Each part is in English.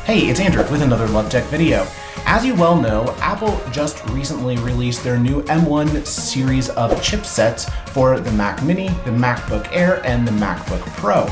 Hey, it's Andrew with another LoveTech video. As you well know, Apple just recently released their new M1 series of chipsets for the Mac Mini, the MacBook Air, and the MacBook Pro.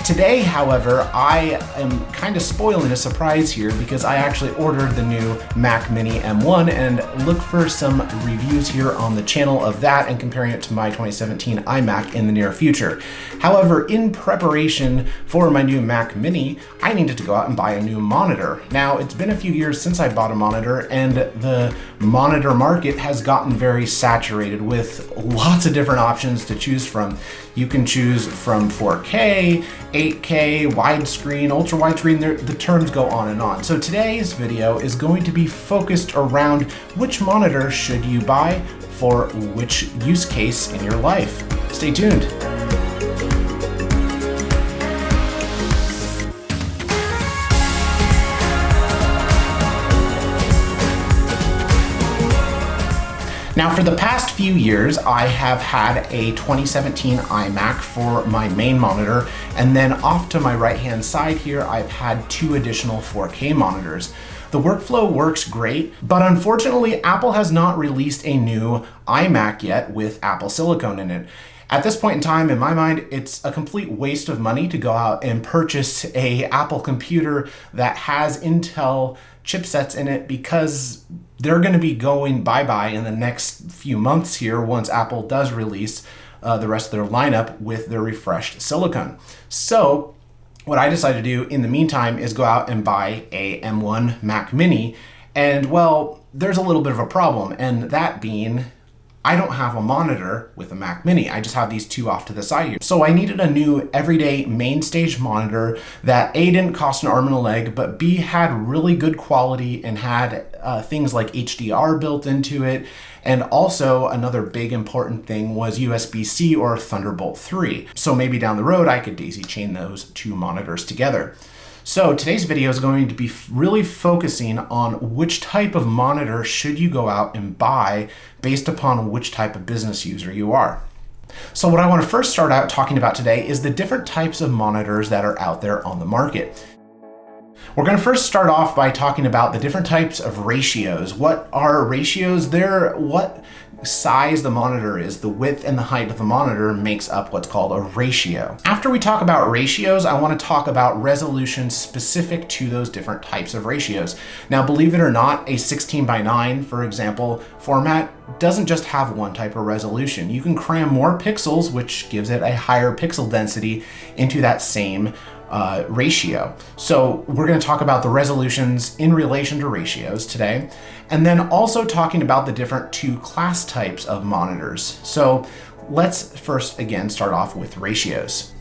Today, however, I am kind of spoiling a surprise here because I actually ordered the new Mac Mini M1 and look for some reviews here on the channel of that and comparing it to my 2017 iMac in the near future. However, in preparation for my new Mac Mini, I needed to go out and buy a new monitor. Now, it's been a few years since I bought a monitor, and the monitor market has gotten very saturated with lots of different options to choose from. You can choose from 4K, 8K, widescreen, ultra widescreen, the terms go on and on. So today's video is going to be focused around which monitor should you buy for which use case in your life. Stay tuned. Now, for the past few years, I have had a 2017 iMac for my main monitor, and then off to my right-hand side here, I've had two additional 4K monitors. The workflow works great, but unfortunately, Apple has not released a new iMac yet with Apple Silicon in it. At this point in time, in my mind, it's a complete waste of money to go out and purchase a Apple computer that has Intel chipsets in it because they're going to be going bye-bye in the next few months here once Apple does release the rest of their lineup with their refreshed silicon. So what I decided to do in the meantime is go out and buy a M1 Mac Mini. And well, there's a little bit of a problem, and that being I don't have a monitor with a Mac Mini. I just have these two off to the side here. So I needed a new everyday main stage monitor that A, didn't cost an arm and a leg, but B, had really good quality and had things like HDR built into it. And also another big important thing was USB-C or Thunderbolt 3. So maybe down the road I could daisy chain those two monitors together. So today's video is going to be really focusing on which type of monitor should you go out and buy based upon which type of business user you are. So what I want to first start out talking about today is the different types of monitors that are out there on the market. We're going to first start off by talking about the different types of ratios. What are ratios? They're what size the monitor is. The width and the height of the monitor makes up what's called a ratio. After we talk about ratios, I want to talk about resolutions specific to those different types of ratios. Now, believe it or not, a 16:9, for example, format doesn't just have one type of resolution. You can cram more pixels, which gives it a higher pixel density, into that same ratio. So we're going to talk about the resolutions in relation to ratios today, and then also talking about the different two class types of monitors. So let's first again start off with ratios.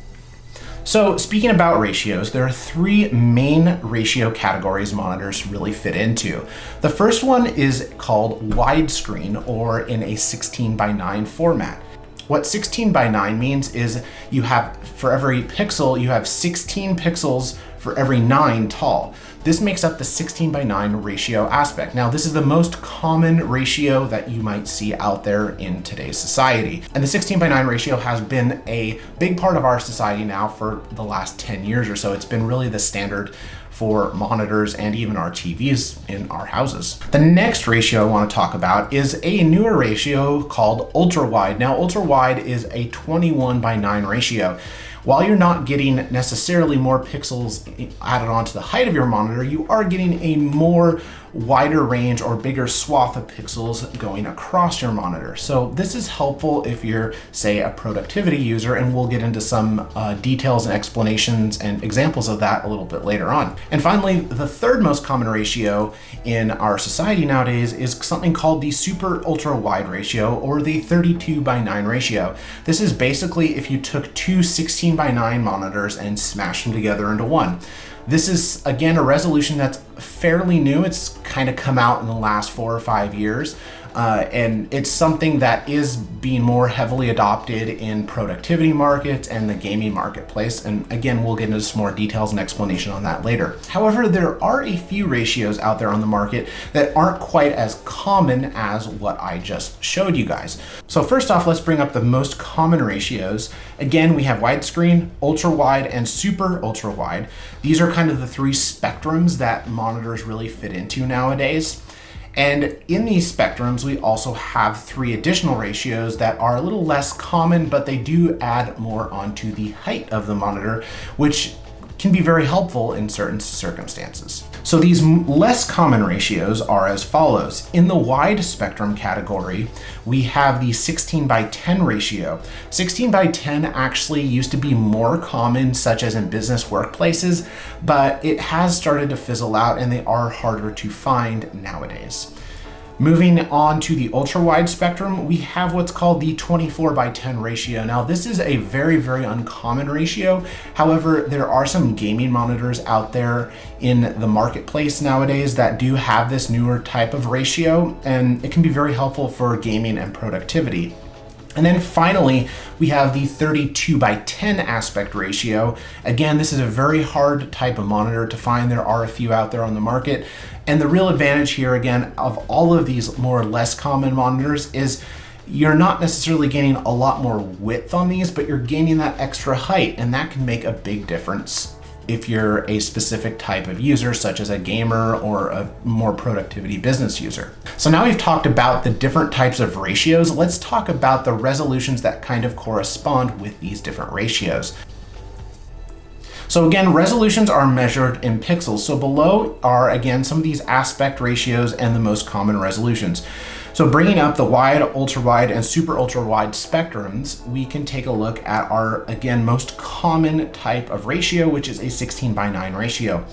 So speaking about ratios, there are three main ratio categories monitors really fit into. The first one is called widescreen, or in a 16:9 format. What 16:9 means is you have, for every pixel, you have 16 pixels for every 9 tall. This makes up the 16:9 ratio aspect. Now, this is the most common ratio that you might see out there in today's society. And the 16:9 ratio has been a big part of our society now for the last 10 years or so. It's been really the standard for monitors and even our TVs in our houses. The next ratio I want to talk about is a newer ratio called ultra wide. Now, ultra wide is a 21:9 ratio. While you're not getting necessarily more pixels added onto the height of your monitor, you are getting a more wider range or bigger swath of pixels going across your monitor. So this is helpful if you're, say, a productivity user, and we'll get into some details and explanations and examples of that a little bit later on. And finally, the third most common ratio in our society nowadays is something called the super ultra wide ratio, or the 32:9 ratio. This is basically if you took two 16:9 monitors and smashed them together into one. This is, again, a resolution that's fairly new. It's kind of come out in the last 4 or 5 years. And it's something that is being more heavily adopted in productivity markets and the gaming marketplace. And again, we'll get into some more details and explanation on that later. However, there are a few ratios out there on the market that aren't quite as common as what I just showed you guys. So first off, let's bring up the most common ratios. Again, we have widescreen, ultra wide, and super ultra wide. These are kind of the 3 spectrums that monitors really fit into nowadays. And in these spectrums, we also have 3 additional ratios that are a little less common, but they do add more onto the height of the monitor, which can be very helpful in certain circumstances. So these less common ratios are as follows. In the wide spectrum category, we have the 16:10 ratio. 16:10 actually used to be more common, such as in business workplaces, but it has started to fizzle out and they are harder to find nowadays. Moving on to the ultra wide spectrum, we have what's called the 24:10 ratio. Now this is a very, very uncommon ratio. However, there are some gaming monitors out there in the marketplace nowadays that do have this newer type of ratio, and it can be very helpful for gaming and productivity. And then finally, we have the 32:10 aspect ratio. Again, this is a very hard type of monitor to find. There are a few out there on the market. And the real advantage here, again, of all of these more or less common monitors is you're not necessarily gaining a lot more width on these, but you're gaining that extra height, and that can make a big difference if you're a specific type of user, such as a gamer or a more productivity business user. So now we've talked about the different types of ratios. Let's talk about the resolutions that kind of correspond with these different ratios. So again, resolutions are measured in pixels. So below are, again, some of these aspect ratios and the most common resolutions. So bringing up the wide, ultra wide, and super ultra wide spectrums, we can take a look at our, again, most common type of ratio, which is a 16:9 ratio.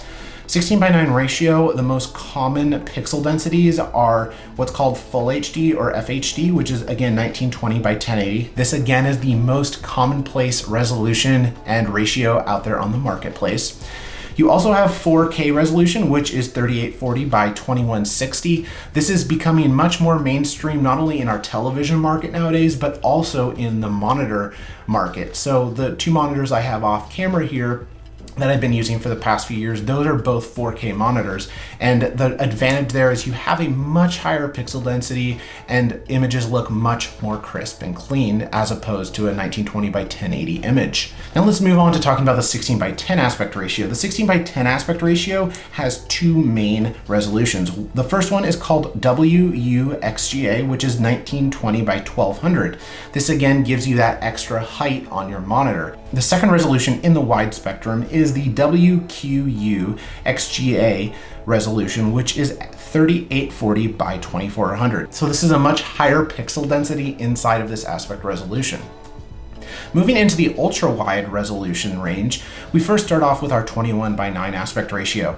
16:9 ratio, the most common pixel densities are what's called Full HD or FHD, which is again 1920 by 1080. This again is the most commonplace resolution and ratio out there on the marketplace. You also have 4K resolution, which is 3840 by 2160. This is becoming much more mainstream, not only in our television market nowadays, but also in the monitor market. So the 2 monitors I have off camera here that I've been using for the past few years, those are both 4K monitors. And the advantage there is you have a much higher pixel density and images look much more crisp and clean as opposed to a 1920 by 1080 image. Now let's move on to talking about the 16:10 aspect ratio. The 16:10 aspect ratio has 2 main resolutions. The first one is called WUXGA, which is 1920 by 1200. This again gives you that extra height on your monitor. The second resolution in the wide spectrum is the WQU-XGA resolution, which is 3840 by 2400. So this is a much higher pixel density inside of this aspect resolution. Moving into the ultra wide resolution range, we first start off with our 21:9 aspect ratio.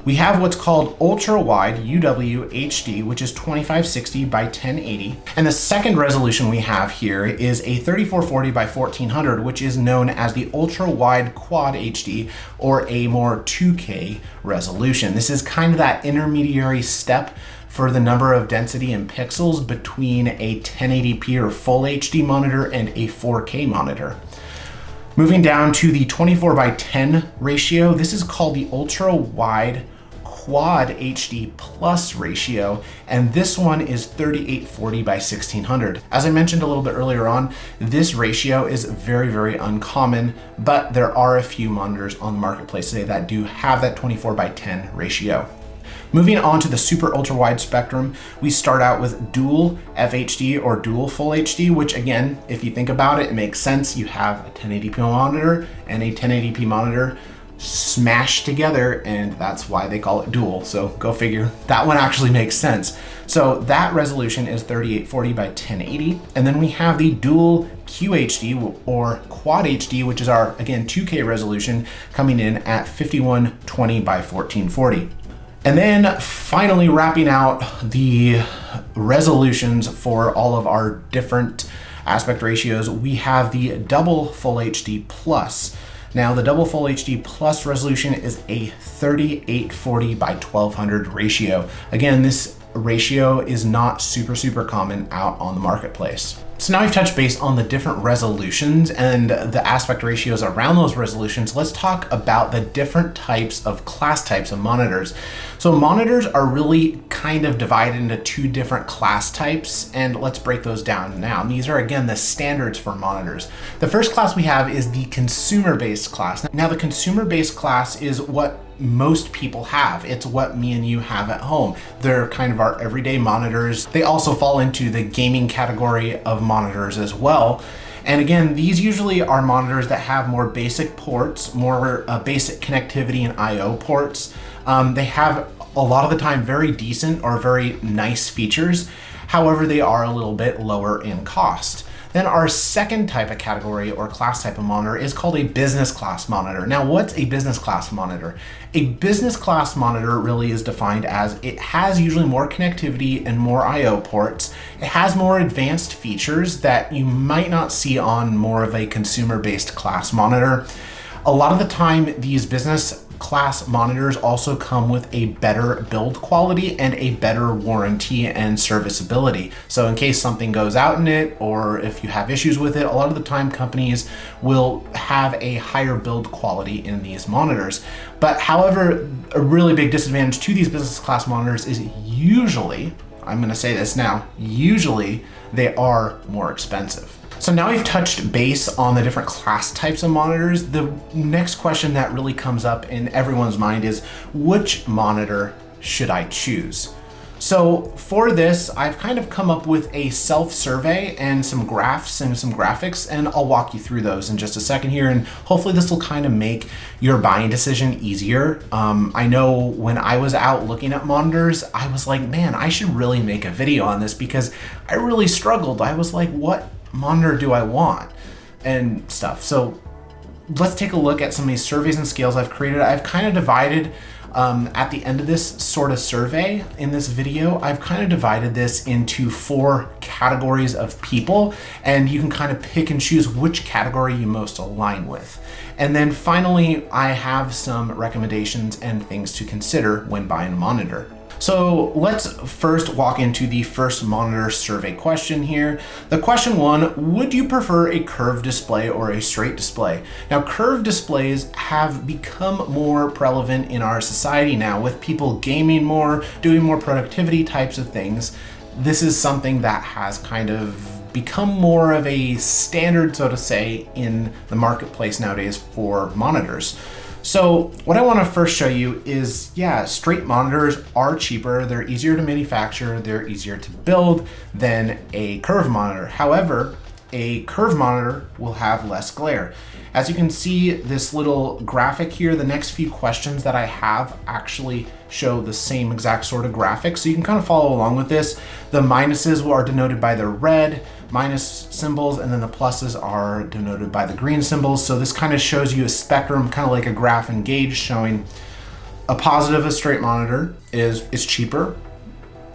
We have what's called ultra wide UWHD, which is 2560 by 1080. And the second resolution we have here is a 3440 by 1400, which is known as the ultra wide quad HD, or a more 2K resolution. This is kind of that intermediary step for the number of density in pixels between a 1080p or full HD monitor and a 4K monitor. Moving down to the 24:10 ratio, this is called the ultra wide quad HD plus ratio, and this one is 3840 by 1600. As I mentioned a little bit earlier on, this ratio is very, very uncommon, but there are a few monitors on the marketplace today that do have that 24:10 ratio. Moving on to the super ultra wide spectrum, we start out with dual FHD or dual full HD, which again, if you think about it, it makes sense. You have a 1080p monitor and a 1080p monitor smashed together, and that's why they call it dual. So go figure, that one actually makes sense. So that resolution is 3840 by 1080. And then we have the dual QHD or quad HD, which is our, again, 2K resolution, coming in at 5120 by 1440. And then finally wrapping out the resolutions for all of our different aspect ratios, we have the double full HD plus. Now the double full HD plus resolution is a 3840 by 1200 ratio. Again, this ratio is not super common out on the marketplace. So now we've touched base on the different resolutions and the aspect ratios around those resolutions. Let's talk about the different types of class types of monitors. So monitors are really kind of divided into two different class types, and let's break those down now. And these are, again, the standards for monitors. The first class we have is the consumer-based class. Now the consumer-based class is what most people have. It's what me and you have at home. They're kind of our everyday monitors. They also fall into the gaming category of monitors as well. And again, these usually are monitors that have more basic ports, more basic connectivity and IO ports. They have a lot of the time very decent or very nice features. However, they are a little bit lower in cost. Then our second type of category or class type of monitor is called a business class monitor. Now, what's a business class monitor? A business class monitor really is defined as it has usually more connectivity and more IO ports. It has more advanced features that you might not see on more of a consumer-based class monitor. A lot of the time, these business class monitors also come with a better build quality and a better warranty and serviceability. So in case something goes out in it, or if you have issues with it, a lot of the time companies will have a higher build quality in these monitors. But however, a really big disadvantage to these business class monitors is usually, I'm going to say this now, usually they are more expensive. So now we've touched base on the different class types of monitors. The next question that really comes up in everyone's mind is, which monitor should I choose? So for this, I've kind of come up with a self-survey and some graphs and some graphics, and I'll walk you through those in just a second here. And hopefully this will kind of make your buying decision easier. I know when I was out looking at monitors, I was like, man, I should really make a video on this because I really struggled. I was like, what monitor do I want and stuff. So let's take a look at some of these surveys and scales I've created. I've kind of divided at the end of this sort of survey in this video, I've kind of divided this into 4 categories of people, and you can kind of pick and choose which category you most align with. And then finally, I have some recommendations and things to consider when buying a monitor. So let's first walk into the first monitor survey question here. The question 1, would you prefer a curved display or a straight display? Now, curved displays have become more relevant in our society now with people gaming more, doing more productivity types of things. This is something that has kind of become more of a standard, so to say, in the marketplace nowadays for monitors. So what I want to first show you is, yeah, straight monitors are cheaper, they're easier to manufacture, they're easier to build than a curved monitor. However, a curved monitor will have less glare. As you can see, this little graphic here, the next few questions that I have actually show the same exact sort of graphic, so you can kind of follow along with this. The minuses are denoted by the red minus symbols, and then the pluses are denoted by the green symbols. So this kind of shows you a spectrum, kind of like a graph and gauge, showing a positive of a straight monitor is cheaper,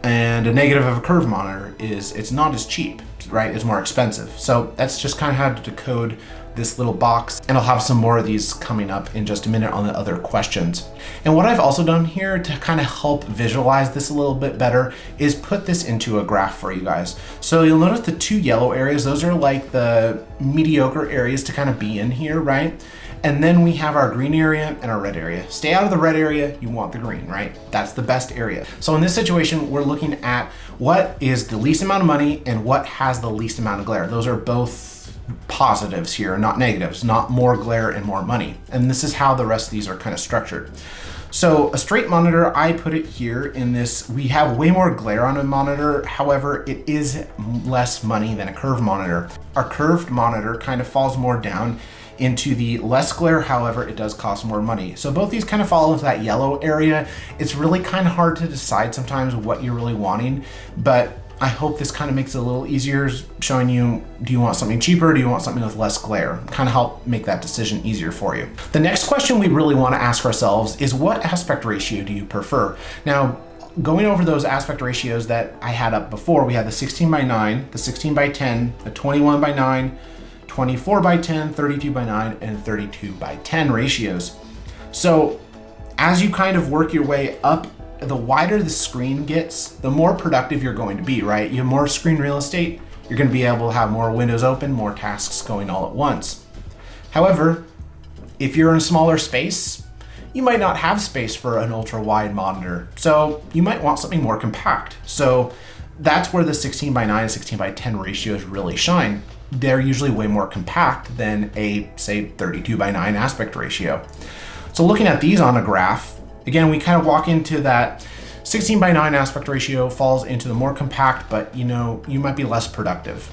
and a negative of a curved monitor is it's not as cheap, right? It's more expensive. So that's just kind of how to decode this little box, and I'll have some more of these coming up in just a minute on the other questions. And what I've also done here to kind of help visualize this a little bit better is put this into a graph for you guys. So you'll notice the 2 yellow areas, those are like the mediocre areas to kind of be in here, right? And then we have our green area and our red area. Stay out of the red area, you want the green, right? That's the best area. So in this situation, we're looking at what is the least amount of money and what has the least amount of glare. Those are both positives here, not negatives, not more glare and more money. And this is how the rest of these are kind of structured. So a straight monitor, I put it here in this, we have way more glare on a monitor. However, it is less money than a curved monitor. Our curved monitor kind of falls more down into the less glare, however, it does cost more money. So both these kind of fall into that yellow area. It's really kind of hard to decide sometimes what you're really wanting, but I hope this kind of makes it a little easier, showing you, do you want something cheaper? Do you want something with less glare? Kind of help make that decision easier for you. The next question we really want to ask ourselves is, what aspect ratio do you prefer? Now, going over those aspect ratios that I had up before, we had the 16:9, the 16:10, the 21:9, 24 by 10, 32 by 9, and 32 by 10 ratios. So as you kind of work your way up, the wider the screen gets, the more productive you're going to be, right? You have more screen real estate, you're going to be able to have more windows open, more tasks going all at once. However, if you're in a smaller space, you might not have space for an ultra wide monitor. So you might want something more compact. So that's where the 16 by 9 and 16 by 10 ratios really shine. They're usually way more compact than a, say, 32 by 9 aspect ratio. So looking at these on a graph, again, we kind of walk into that 16 by 9 aspect ratio falls into the more compact, but you might be less productive.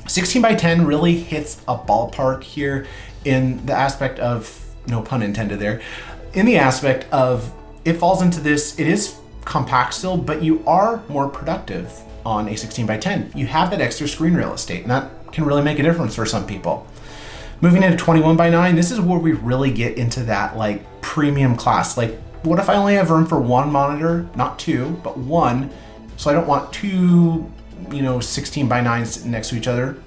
16 by 10 really hits a ballpark here in the aspect of, no pun intended there, in the aspect of it falls into this, it is compact still, but you are more productive on a 16 by 10. You have that extra screen real estate, and that can really make a difference for some people. Moving into 21 by 9, this is where we really get into that like premium class. Like, what if I only have room for one monitor, not two, but one, so I don't want two, 16 by 9s sitting next to each other?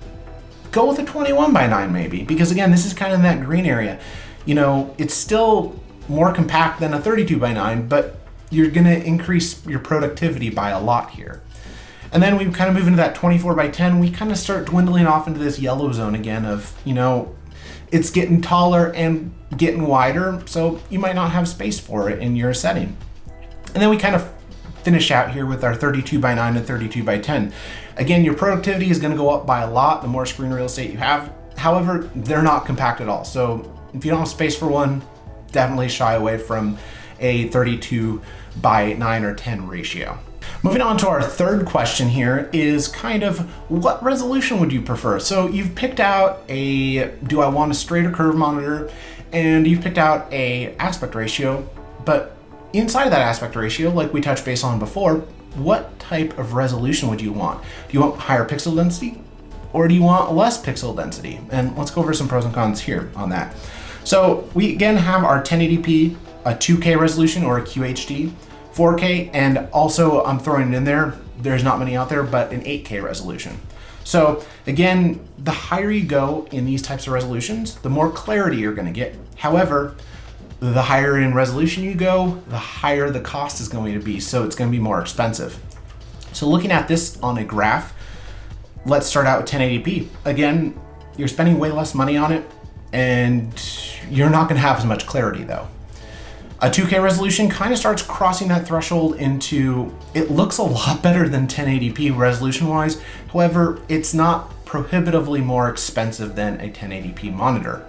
Go with a 21 by 9 maybe, because again, this is kind of in that green area. It's still more compact than a 32 by 9, but you're gonna increase your productivity by a lot here. And then we kind of move into that 24 by 10, we kind of start dwindling off into this yellow zone again of, it's getting taller and getting wider, so you might not have space for it in your setting. And then we kind of finish out here with our 32 by 9 and 32 by 10. Again, your productivity is gonna go up by a lot the more screen real estate you have. However, they're not compact at all. So if you don't have space for one, definitely shy away from a 32 by 9 or 10 ratio. Moving on to our third question here is kind of what resolution would you prefer? So you've picked out do I want a straight or curved monitor, and you've picked out a aspect ratio, but inside of that aspect ratio, like we touched base on before, what type of resolution would you want? Do you want higher pixel density, or do you want less pixel density? And let's go over some pros and cons here on that. So we again have our 1080p, a 2K resolution or a QHD, 4K, and also I'm throwing it in there, there's not many out there, but an 8K resolution. So again, the higher you go in these types of resolutions, the more clarity you're gonna get. However, the higher in resolution you go, the higher the cost is going to be, so it's gonna be more expensive. So looking at this on a graph, let's start out with 1080p. Again, you're spending way less money on it, and you're not gonna have as much clarity though. A 2K resolution kind of starts crossing that threshold into, it looks a lot better than 1080p resolution wise. However, it's not prohibitively more expensive than a 1080p monitor.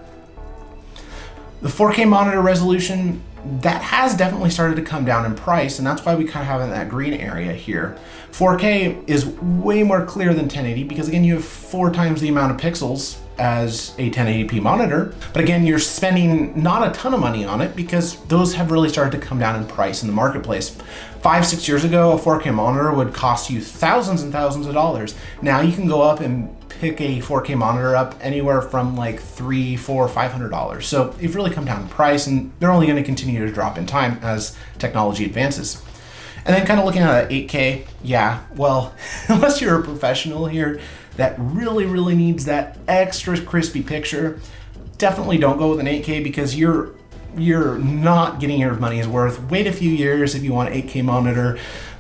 The 4K monitor resolution, that has definitely started to come down in price, and that's why we kind of have in that green area here. 4K is way more clear than 1080 because again, you have 4 times the amount of pixels as a 1080p monitor. But again, you're spending not a ton of money on it because those have really started to come down in price in the marketplace. 5-6 years ago, a 4K monitor would cost you thousands and thousands of dollars. Now you can go up and pick a 4K monitor up anywhere from like $300, $400, $500. So they've really come down in price, and they're only going to continue to drop in time as technology advances. And then kind of looking at 8K, yeah, well, unless you're a professional here that really, really needs that extra crispy picture, definitely don't go with an 8K because you're not getting your money's worth. Wait a few years if you want an 8K monitor.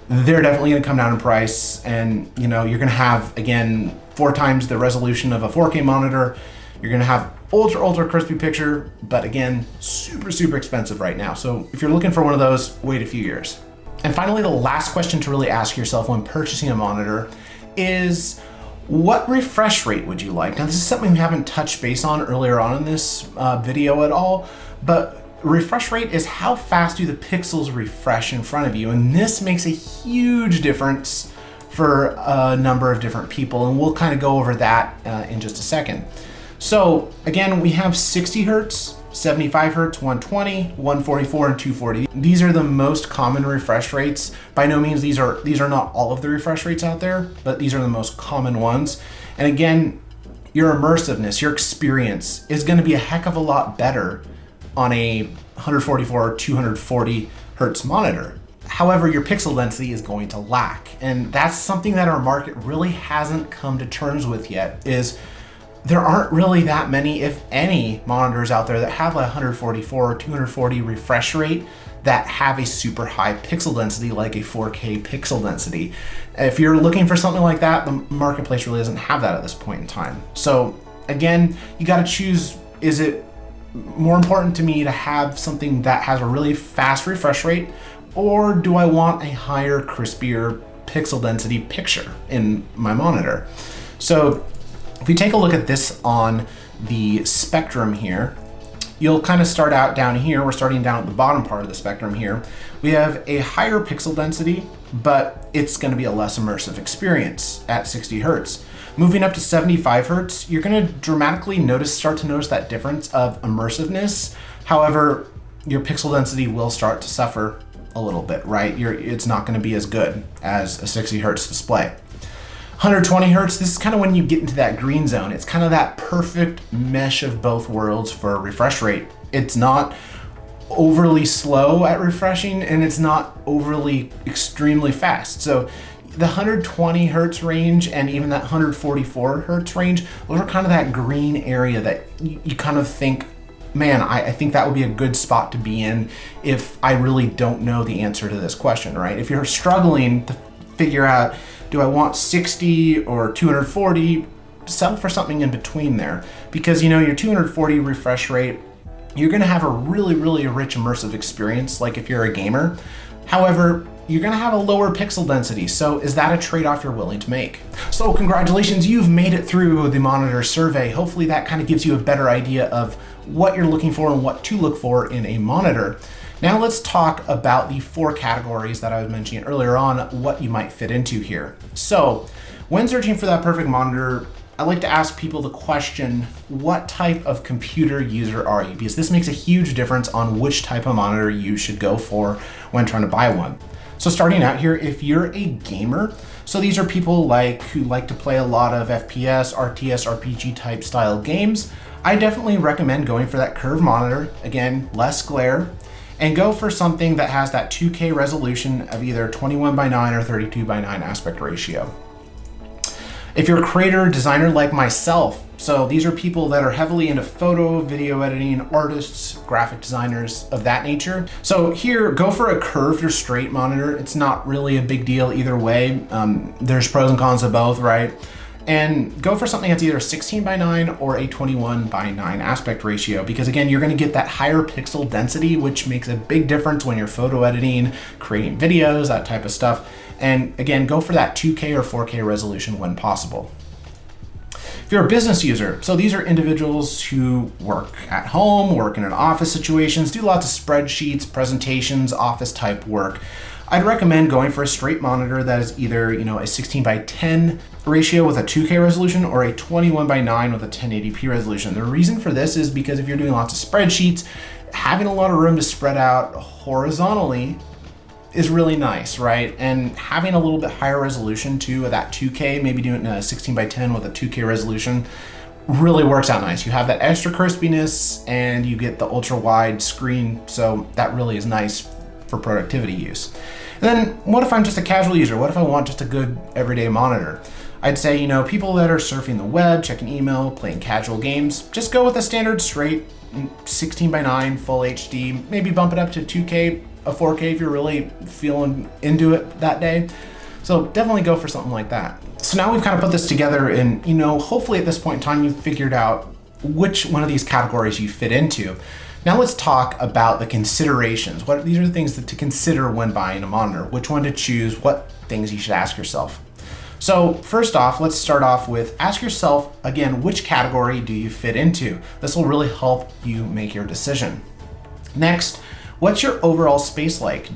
They're definitely going to come down in price, and you're going to have, again, 4 times the resolution of a 4K monitor. You're going to have ultra crispy picture, but again, super expensive right now. So if you're looking for one of those, wait a few years. And finally, the last question to really ask yourself when purchasing a monitor is, what refresh rate would you like? Now, this is something we haven't touched base on earlier on in this video at all, but refresh rate is how fast do the pixels refresh in front of you, and this makes a huge difference for a number of different people, and we'll kind of go over that in just a second. So again, we have 60 hertz, 75 hertz, 120, 144, and 240. These are the most common refresh rates. By no means these are not all of the refresh rates out there, but these are the most common ones. And again, your immersiveness, your experience is going to be a heck of a lot better on a 144 or 240 hertz monitor. However, your pixel density is going to lack. And that's something that our market really hasn't come to terms with yet, is there aren't really that many, if any, monitors out there that have a 144 or 240 refresh rate that have a super high pixel density, like a 4K pixel density. If you're looking for something like that, the marketplace really doesn't have that at this point in time. So again, you got to choose, is it more important to me to have something that has a really fast refresh rate, or do I want a higher, crispier pixel density picture in my monitor? So if we take a look at this on the spectrum here, you'll kind of start out down here. We're starting down at the bottom part of the spectrum here. We have a higher pixel density, but it's going to be a less immersive experience at 60 Hertz. Moving up to 75 Hertz, you're going to dramatically start to notice that difference of immersiveness. However, your pixel density will start to suffer a little bit, right? It's not going to be as good as a 60 Hertz display. 120 Hertz, this is kind of when you get into that green zone. It's kind of that perfect mesh of both worlds for a refresh rate. It's not overly slow at refreshing, and it's not overly extremely fast. So the 120 Hertz range and even that 144 Hertz range, those are kind of that green area that you kind of think, man, I think that would be a good spot to be in if I really don't know the answer to this question, right? If you're struggling to figure out, do I want 60 or 240? Settle for something in between there, because your 240 refresh rate, you're going to have a really, really rich immersive experience, like if you're a gamer. However, you're going to have a lower pixel density. So is that a trade-off you're willing to make? So congratulations, you've made it through the monitor survey. Hopefully that kind of gives you a better idea of what you're looking for and what to look for in a monitor. Now let's talk about the 4 categories that I was mentioning earlier on, what you might fit into here. So when searching for that perfect monitor, I like to ask people the question, what type of computer user are you? Because this makes a huge difference on which type of monitor you should go for when trying to buy one. So starting out here, if you're a gamer, so these are people who like to play a lot of FPS, RTS, RPG type style games, I definitely recommend going for that curved monitor. Again, less glare, and go for something that has that 2K resolution of either 21:9 or 32:9 aspect ratio. If you're a creator, designer like myself, so these are people that are heavily into photo, video editing, artists, graphic designers of that nature. So here, go for a curved or straight monitor. It's not really a big deal either way. There's pros and cons of both, right? And go for something that's either 16:9 or a 21:9 aspect ratio, because again, you're going to get that higher pixel density, which makes a big difference when you're photo editing, creating videos, that type of stuff. And again, go for that 2K or 4K resolution when possible. If you're a business user, so these are individuals who work at home, work in an office situations, do lots of spreadsheets, presentations, office type work. I'd recommend going for a straight monitor that is either a 16:10 ratio with a 2K resolution or a 21:9 with a 1080p resolution. The reason for this is because if you're doing lots of spreadsheets, having a lot of room to spread out horizontally is really nice, right? And having a little bit higher resolution too, that 2K, maybe doing a 16:10 with a 2K resolution, really works out nice. You have that extra crispiness and you get the ultra wide screen, so that really is nice for productivity use. And then what if I'm just a casual user? What if I want just a good everyday monitor? I'd say, people that are surfing the web, checking email, playing casual games, just go with a standard straight 16:9 full HD, maybe bump it up to 2K, a 4K if you're really feeling into it that day. So definitely go for something like that. So now we've kind of put this together and, hopefully at this point in time, you've figured out which one of these categories you fit into. Now let's talk about the considerations. These are the things to consider when buying a monitor, which one to choose, what things you should ask yourself. So first off, let's start off with ask yourself, again, which category do you fit into? This will really help you make your decision. Next, what's your overall space like?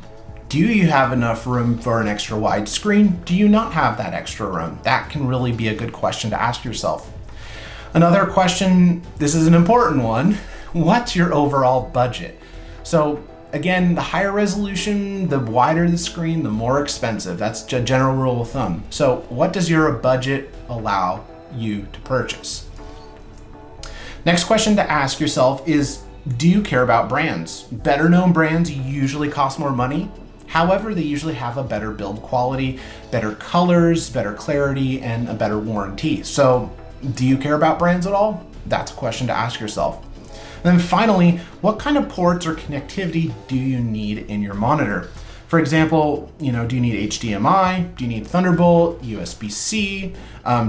Do you have enough room for an extra wide screen? Do you not have that extra room? That can really be a good question to ask yourself. Another question, this is an important one, what's your overall budget? So again, the higher resolution, the wider the screen, the more expensive. That's a general rule of thumb. So what does your budget allow you to purchase? Next question to ask yourself is, do you care about brands? Better known brands usually cost more money. However, they usually have a better build quality, better colors, better clarity, and a better warranty. So Do you care about brands at all? That's a question to ask yourself. And then finally, what kind of ports or connectivity do you need in your monitor? For example, do you need HDMI? Do you need Thunderbolt, USB-C?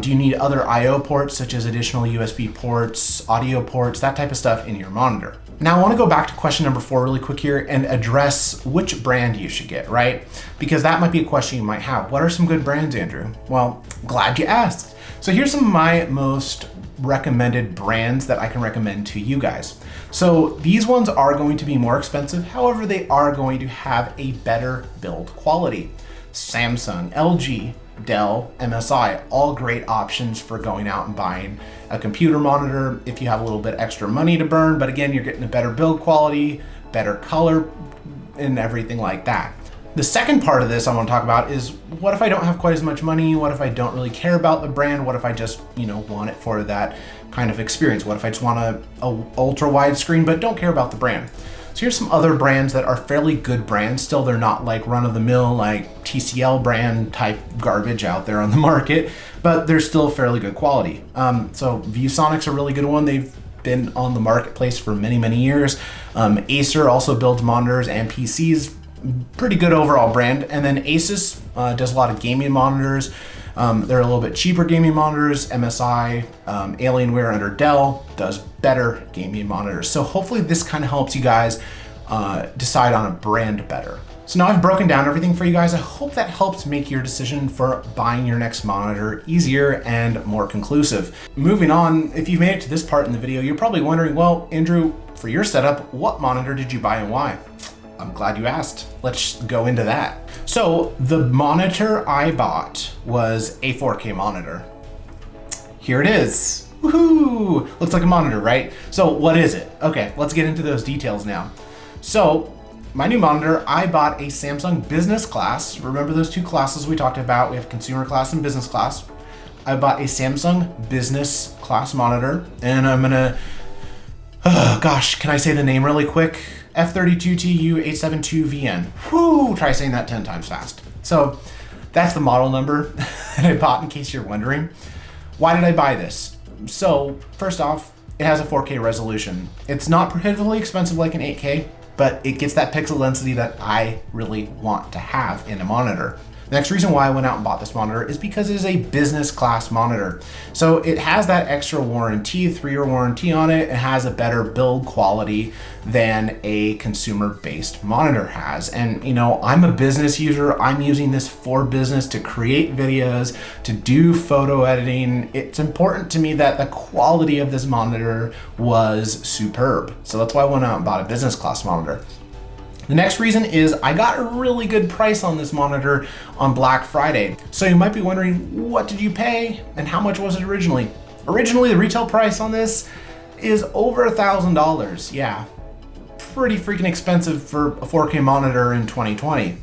Do you need other I/O ports such as additional USB ports, audio ports, that type of stuff in your monitor? Now I want to go back to question number 4 really quick here and address which brand you should get, right? Because that might be a question you might have. What are some good brands, Andrew? Well, glad you asked. So here's some of my most recommended brands that I can recommend to you guys. So these ones are going to be more expensive, however, they are going to have a better build quality. Samsung, LG, Dell, MSI, all great options for going out and buying a computer monitor if you have a little bit extra money to burn, but again, you're getting a better build quality, better color, and everything like that. The second part of this I want to talk about is, what if I don't have quite as much money? What if I don't really care about the brand? What if I just, want it for that kind of experience? What if I just want a ultra wide screen but don't care about the brand? So here's some other brands that are fairly good brands. Still, they're not like run-of-the-mill, like TCL brand type garbage out there on the market, but they're still fairly good quality. So ViewSonic's a really good one. They've been on the marketplace for many, many years. Acer also builds monitors and PCs. Pretty good overall brand. And then Asus does a lot of gaming monitors. They're a little bit cheaper gaming monitors. MSI, Alienware under Dell does better gaming monitors. So hopefully this kind of helps you guys decide on a brand better. So now I've broken down everything for you guys. I hope that helps make your decision for buying your next monitor easier and more conclusive. Moving on, if you've made it to this part in the video, you're probably wondering, well, Andrew, for your setup, what monitor did you buy and why? I'm glad you asked. Let's go into that. So the monitor I bought was a 4K monitor. Here it is. Woohoo! Looks like a monitor, right? So what is it? Okay, let's get into those details now. So my new monitor, I bought a Samsung Business Class. Remember those two classes we talked about? We have consumer class and business class. I bought a Samsung Business Class monitor, and I'm gonna, can I say the name really quick? F32TU872VN. Whoo! Try saying that 10 times fast. So that's the model number that I bought, in case you're wondering. Why did I buy this? So first off, it has a 4K resolution. It's not prohibitively expensive like an 8K, but it gets that pixel density that I really want to have in a monitor. The next reason why I went out and bought this monitor is because it is a business class monitor. So it has that extra warranty, 3-year warranty on it. It has a better build quality than a consumer-based monitor has. And I'm a business user. I'm using this for business to create videos, to do photo editing. It's important to me that the quality of this monitor was superb. So that's why I went out and bought a business class monitor. The next reason is I got a really good price on this monitor on Black Friday. So you might be wondering, what did you pay and how much was it originally? Originally, the retail price on this is over $1,000. Yeah, pretty freaking expensive for a 4K monitor in 2020.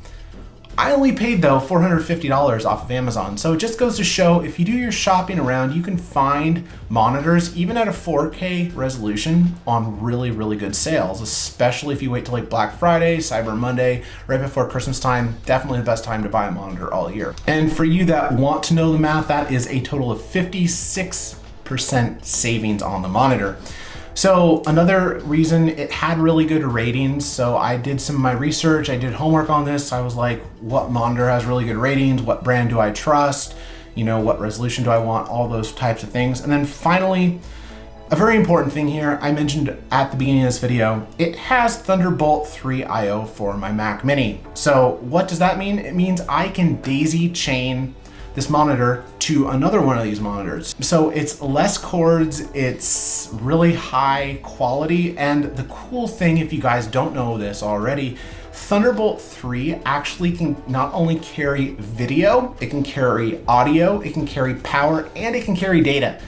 I only paid though $450 off of Amazon. So it just goes to show, if you do your shopping around, you can find monitors even at a 4K resolution on really, really good sales, especially if you wait till like Black Friday, Cyber Monday, right before Christmas time. Definitely the best time to buy a monitor all year. And for you that want to know the math, that is a total of 56% savings on the monitor. So another reason, it had really good ratings. So I did some of my research, I did homework on this. I was like, what monitor has really good ratings? What brand do I trust? What resolution do I want? All those types of things. And then finally, a very important thing here, I mentioned at the beginning of this video, it has Thunderbolt 3 IO for my Mac Mini. So what does that mean? It means I can daisy chain this monitor to another one of these monitors. So it's less cords, it's really high quality, and the cool thing, if you guys don't know this already, Thunderbolt 3 actually can not only carry video, it can carry audio, it can carry power, and it can carry data.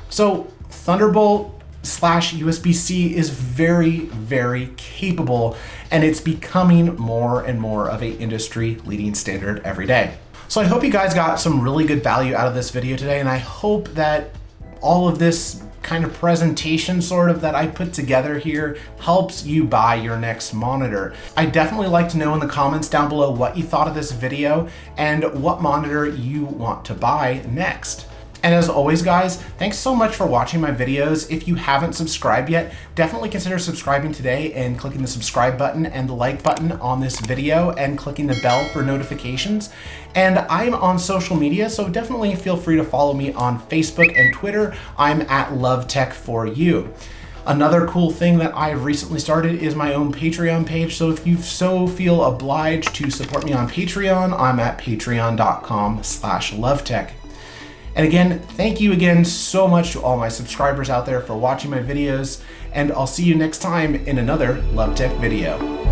So Thunderbolt / USB-C is very, very capable, and it's becoming more and more of an industry leading standard every day. So I hope you guys got some really good value out of this video today, and I hope that all of this kind of presentation sort of that I put together here helps you buy your next monitor. I'd definitely like to know in the comments down below what you thought of this video and what monitor you want to buy next. And as always, guys, thanks so much for watching my videos. If you haven't subscribed yet, definitely consider subscribing today and clicking the subscribe button and the like button on this video and clicking the bell for notifications. And I'm on social media, so definitely feel free to follow me on Facebook and Twitter. I'm at LoveTech4U. Another cool thing that I've recently started is my own Patreon page. So if you so feel obliged to support me on Patreon, I'm at patreon.com/lovetech. And again, thank you again so much to all my subscribers out there for watching my videos, and I'll see you next time in another LoveTech video.